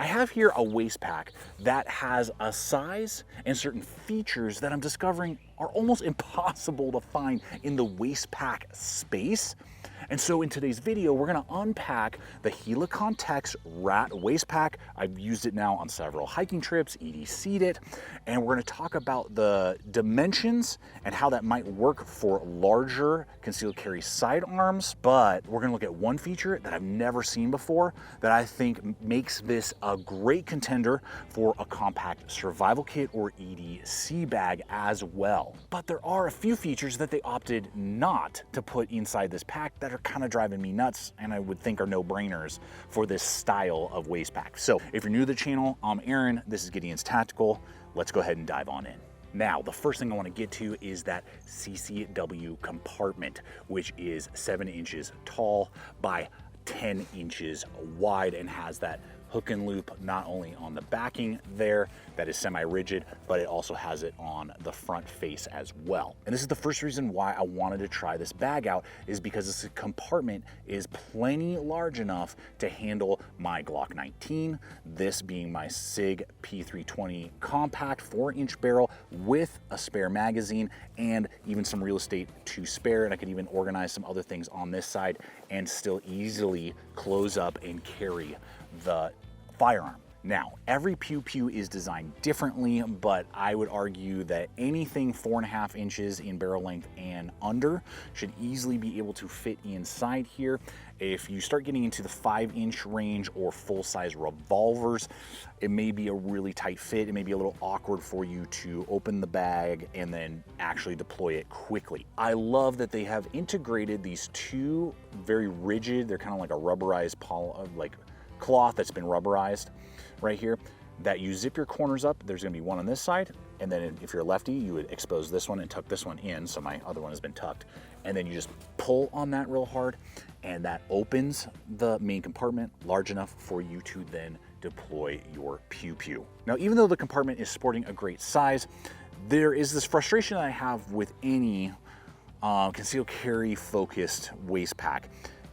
I have here a waist pack that has a size and certain features that I'm discovering are almost impossible to find in the waist pack space. And so in today's video, we're gonna unpack the HELIKON-TEX Rat Waist Pack. I've used it now on several hiking trips, EDC'd it, and we're gonna talk about the dimensions and how that might work for larger concealed carry sidearms. But we're gonna look at one feature that I've never seen before that I think makes this a great contender for a compact survival kit or EDC bag as well. But there are a few features that they opted not to put inside this pack that are kind of driving me nuts, and I would think are no-brainers for this style of waist pack. So if you're new to the channel, I'm Aaron, this is Gideonstactical. Let's go ahead and dive on in. Now, the first thing I want to get to is that CCW compartment, which is 7 inches tall by 10 inches wide and has that hook and loop not only on the backing there that is semi-rigid, but it also has it on the front face as well. And this is the first reason why I wanted to try this bag out, is because this compartment is plenty large enough to handle my Glock 19, this being my SIG P320 compact 4-inch barrel with a spare magazine and even some real estate to spare. And I can even organize some other things on this side and still easily close up and carry the firearm. Now, every pew-pew is designed differently, but I would argue that anything 4.5 inches in barrel length and under should easily be able to fit inside here. If you start getting into the 5-inch range or full-size revolvers, it may be a really tight fit. It may be a little awkward for you to open the bag and then actually deploy it quickly. I love that they have integrated these two very rigid, they're kind of like a rubberized cloth that's been rubberized right here, that you zip your corners up. There's gonna be one on this side, and then if you're a lefty, you would expose this one and tuck this one in, so my other one has been tucked, and then you just pull on that real hard, and that opens the main compartment large enough for you to then deploy your pew-pew. Now, even though the compartment is sporting a great size, there is this frustration I have with any concealed carry focused waist pack,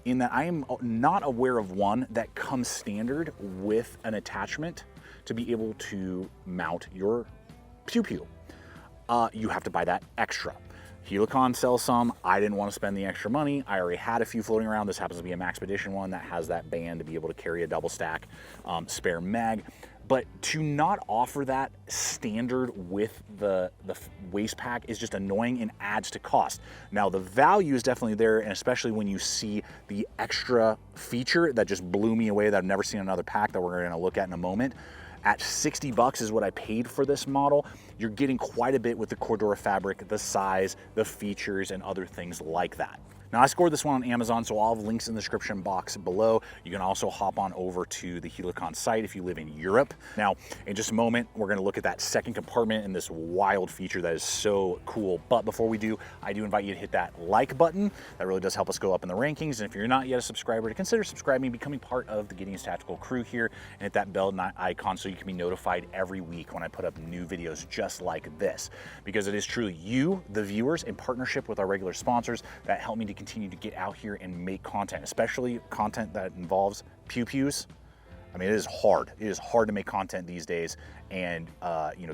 in that I am not aware of one that comes standard with an attachment to be able to mount your pew-pew. You have to buy that extra. Helikon sells some. I didn't want to spend the extra money. I already had a few floating around. This happens to be a MAXPEDITION one that has that band to be able to carry a double stack spare mag. But to not offer that standard with the waist pack is just annoying and adds to cost. Now, the value is definitely there, and especially when you see the extra feature that just blew me away that I've never seen another pack that we're gonna look at in a moment. At 60 bucks is what I paid for this model. You're getting quite a bit with the Cordura fabric, the size, the features, and other things like that. Now, I scored this one on Amazon, so I'll have links in the description box below. You can also hop on over to the Helikon site if you live in Europe. Now, in just a moment, we're gonna look at that second compartment and this wild feature that is so cool. But before we do, I do invite you to hit that like button. That really does help us go up in the rankings. And if you're not yet a subscriber, to consider subscribing, becoming part of the Gideonstactical crew here, and hit that bell icon so you can be notified every week when I put up new videos just like this. Because it is truly you, the viewers, in partnership with our regular sponsors, that help me to continue to get out here and make content, especially content that involves pew-pews. I mean, it is hard. It is hard to make content these days and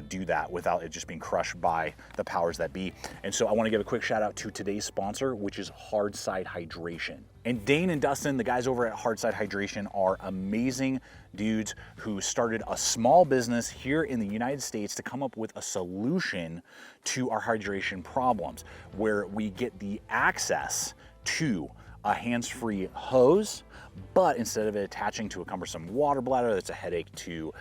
do that without it just being crushed by the powers that be. And so I want to give a quick shout out to today's sponsor, which is Hardside Hydration. And Dane and Dustin, the guys over at Hardside Hydration, are amazing dudes who started a small business here in the United States to come up with a solution to our hydration problems, where we get the access to a hands-free hose, but instead of it attaching to a cumbersome water bladder that's a headache to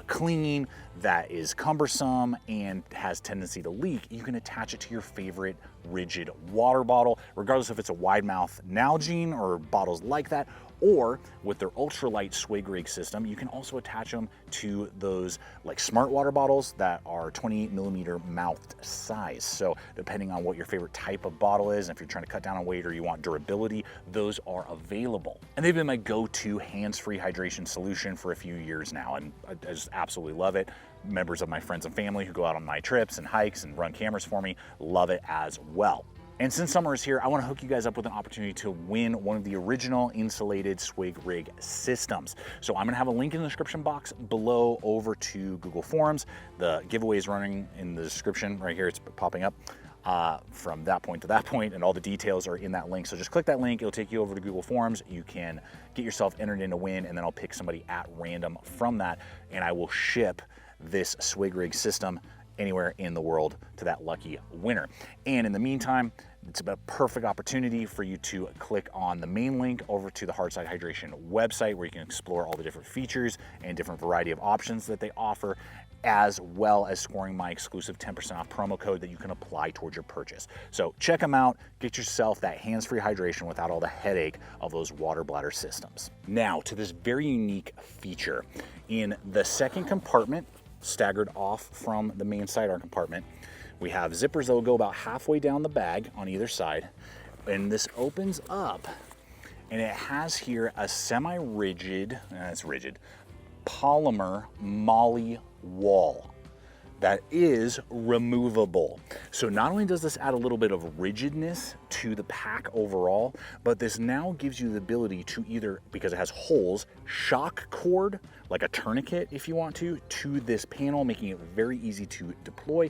clean, that is cumbersome and has tendency to leak, you can attach it to your favorite rigid water bottle, regardless if it's a wide mouth Nalgene or bottles like that, or with their ultralight Swig rig system, you can also attach them to those like smart water bottles that are 28mm mouthed size. So depending on what your favorite type of bottle is, and if you're trying to cut down on weight or you want durability, those are available. And they've been my go-to hands-free hydration solution for a few years now, and I just absolutely love it. Members of my friends and family who go out on my trips and hikes and run cameras for me love it as well. And since summer is here, I want to hook you guys up with an opportunity to win one of the original insulated Swig rig systems. So I'm going to have a link in the description box below over to Google Forums. The giveaway is running in the description right here. It's popping up from that point to that point, and all the details are in that link. So just click that link. It'll take you over to Google Forums. You can get yourself entered in a win, and then I'll pick somebody at random from that, and I will ship this Swig rig system anywhere in the world to that lucky winner. And in the meantime, it's a perfect opportunity for you to click on the main link over to the Hardside Hydration website, where you can explore all the different features and different variety of options that they offer, as well as scoring my exclusive 10% off promo code that you can apply towards your purchase. So check them out, get yourself that hands-free hydration without all the headache of those water bladder systems. Now to this very unique feature. In the second compartment, staggered off from the main sidearm compartment, we have zippers that will go about halfway down the bag on either side, and this opens up, and it has here a semi-rigid, it's rigid, polymer moly wall that is removable. So not only does this add a little bit of rigidness to the pack overall, but this now gives you the ability to either, because it has holes, shock cord, like a tourniquet if you want to this panel, making it very easy to deploy,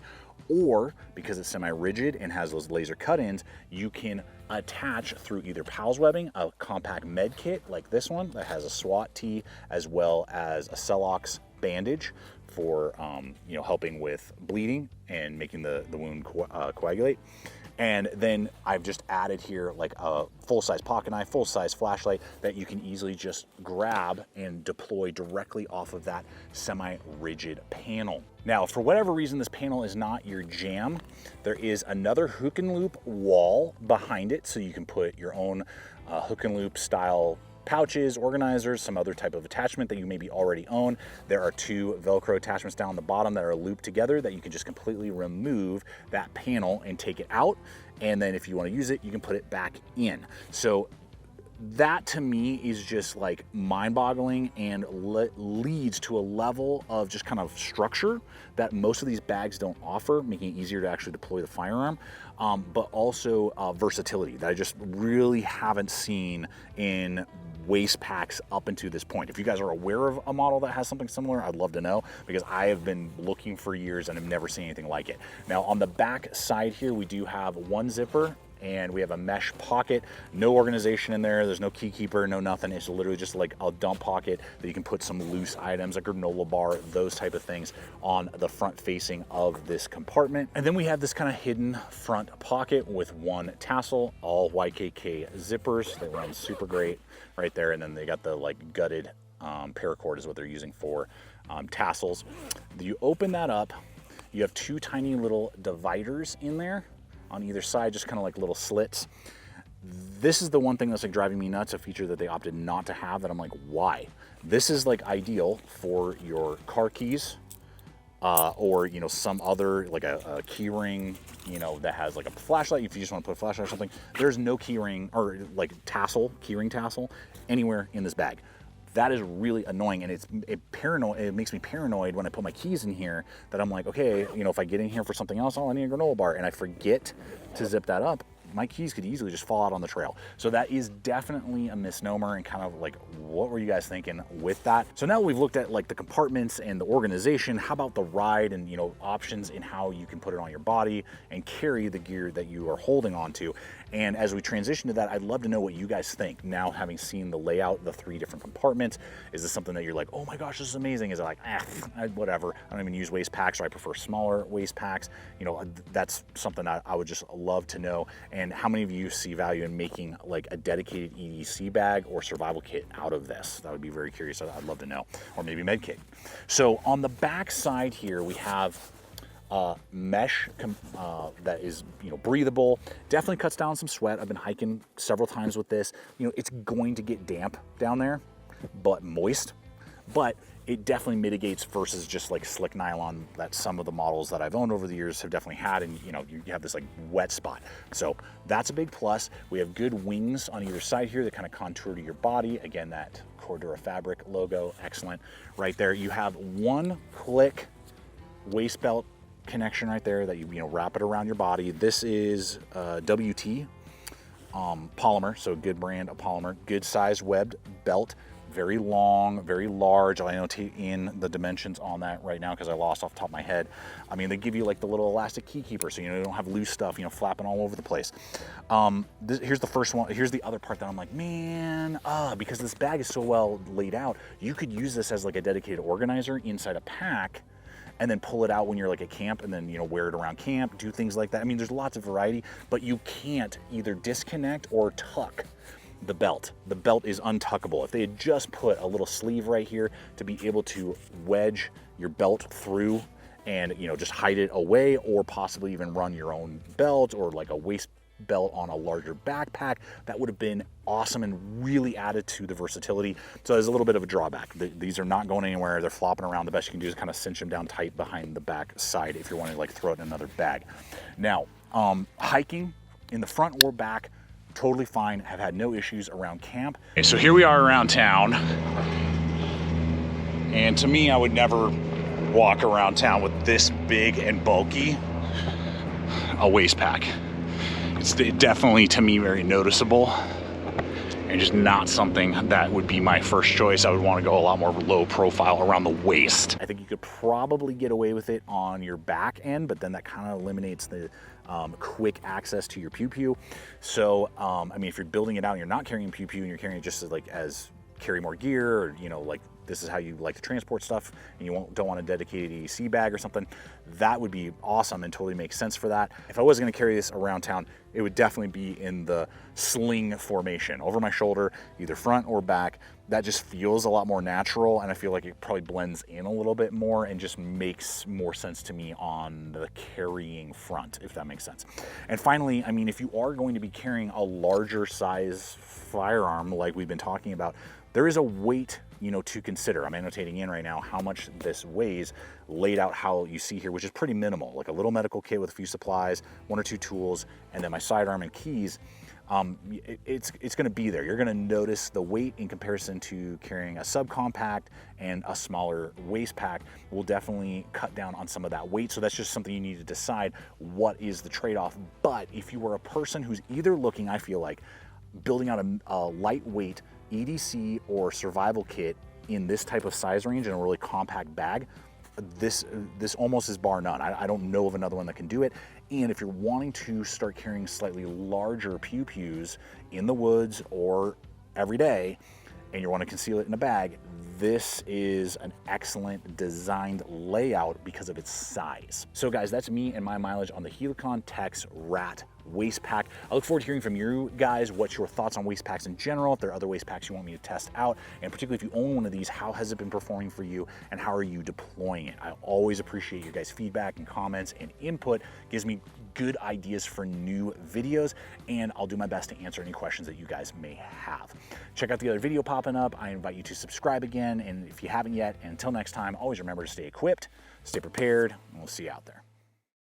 or because it's semi-rigid and has those laser cut-ins, you can attach through either PALS webbing, a compact med kit like this one that has a SWAT tee, as well as a Celox bandage for helping with bleeding and making the wound coagulate. And then I've just added here like a full-size pocket knife, full-size flashlight that you can easily just grab and deploy directly off of that semi-rigid panel. Now, for whatever reason this panel is not your jam, there is another hook and loop wall behind it, so you can put your own hook and loop style pouches, organizers, some other type of attachment that you maybe already own. There are two Velcro attachments down the bottom that are looped together that you can just completely remove that panel and take it out. And then if you want to use it, you can put it back in. So that to me is just like mind-boggling and leads to a level of just kind of structure that most of these bags don't offer, making it easier to actually deploy the firearm, but also versatility that I just really haven't seen in waist packs up until this point. If you guys are aware of a model that has something similar, I'd love to know, because I have been looking for years and have never seen anything like it. Now on the back side here, we do have one zipper, and we have a mesh pocket, no organization in there, there's no key keeper, no nothing. It's literally just like a dump pocket that you can put some loose items, a granola bar, those type of things on the front facing of this compartment. And then we have this kind of hidden front pocket with one tassel, all YKK zippers. They run super great right there. And then they got the like gutted paracord is what they're using for tassels. You open that up, you have two tiny little dividers in there on either side, just kind of like little slits. This is the one thing that's like driving me nuts, a feature that they opted not to have that I'm like, why? This is like ideal for your car keys, or some other like a key ring, that has like a flashlight. If you just want to put a flashlight or something, there's no key ring or like tassel, key ring tassel anywhere in this bag. That is really annoying, and it makes me paranoid when I put my keys in here, that I'm like, okay, if I get in here for something else, I need a granola bar, and I forget to zip that up, my keys could easily just fall out on the trail. So that is definitely a misnomer, and kind of like, what were you guys thinking with that? So now we've looked at like the compartments and the organization, how about the ride and options in how you can put it on your body and carry the gear that you are holding on to. And as we transition to that, I'd love to know what you guys think now, having seen the layout, the 3 different compartments. Is this something that you're like, oh my gosh, this is amazing? Is it like, whatever, I don't even use waist packs, or I prefer smaller waist packs? That's something I would just love to know. And how many of you see value in making like a dedicated EDC bag or survival kit out of this? That would be very curious. I'd love to know. Or maybe med kit. So on the back side here, we have mesh that is breathable, definitely cuts down some sweat. I've been hiking several times with this. It's going to get damp down there, but moist, but it definitely mitigates versus just like slick nylon that some of the models that I've owned over the years have definitely had, and you have this like wet spot. So that's a big plus. We have good wings on either side here that kind of contour to your body. Again, that Cordura fabric logo, excellent right there. You have one click waist belt connection right there that you wrap it around your body. This is WT polymer, so good brand of polymer, good size webbed belt, very long, very large. I know in the dimensions on that right now because I lost off the top of my head. I mean, they give you like the little elastic key keeper, so you don't have loose stuff, flapping all over the place. Here's the first one. Here's the other part that I'm like, man, because this bag is so well laid out, you could use this as like a dedicated organizer inside a pack, and then pull it out when you're like at camp, and then wear it around camp, do things like that. I mean, there's lots of variety, but you can't either disconnect or tuck the belt. The belt is untuckable. If they had just put a little sleeve right here to be able to wedge your belt through and just hide it away, or possibly even run your own belt or like a waist belt on a larger backpack, that would have been awesome and really added to the versatility. So there's a little bit of a drawback. These are not going anywhere. They're flopping around. The best you can do is kind of cinch them down tight behind the back side if you're wanting to like throw it in another bag. Now, hiking in the front or back, totally fine. Have had no issues around camp. Okay, so here we are around town. And to me, I would never walk around town with this big and bulky a waist pack. It's definitely, to me, very noticeable and just not something that would be my first choice. I would want to go a lot more low profile around the waist. I think you could probably get away with it on your back end, but then that kind of eliminates the quick access to your pew-pew. So, I mean, if you're building it out and you're not carrying pew-pew and you're carrying it just as carry more gear, or, like this is how you like to transport stuff, and you don't want a dedicated EDC bag or something, that would be awesome and totally makes sense for that. If I was gonna carry this around town, it would definitely be in the sling formation, over my shoulder, either front or back. That just feels a lot more natural, and I feel like it probably blends in a little bit more and just makes more sense to me on the carrying front, if that makes sense. And finally, I mean, if you are going to be carrying a larger size firearm like we've been talking about, there is a weight to consider. I'm annotating in right now how much this weighs, laid out how you see here, which is pretty minimal, like a little medical kit with a few supplies, 1 or 2 tools, and then my sidearm and keys. It's going to be there. You're going to notice the weight in comparison to carrying a subcompact and a smaller waist pack will definitely cut down on some of that weight. So that's just something you need to decide, what is the trade-off. But if you are a person who's either looking, I feel like, building out a lightweight EDC or survival kit in this type of size range in a really compact bag, this almost is bar none. I don't know of another one that can do it. And if you're wanting to start carrying slightly larger pew-pews in the woods or every day, and you want to conceal it in a bag, this is an excellent designed layout because of its size. So guys, that's me and my mileage on the HELIKON-TEX Rat waist pack. I look forward to hearing from you guys. What's your thoughts on waist packs in general? If there are other waist packs you want me to test out, and particularly if you own one of these, how has it been performing for you and how are you deploying it? I always appreciate your guys' feedback and comments and input. Gives me good ideas for new videos, and I'll do my best to answer any questions that you guys may have. Check out the other video popping up. I invite you to subscribe again, and if you haven't yet, and until next time, always remember to stay equipped, stay prepared, and we'll see you out there.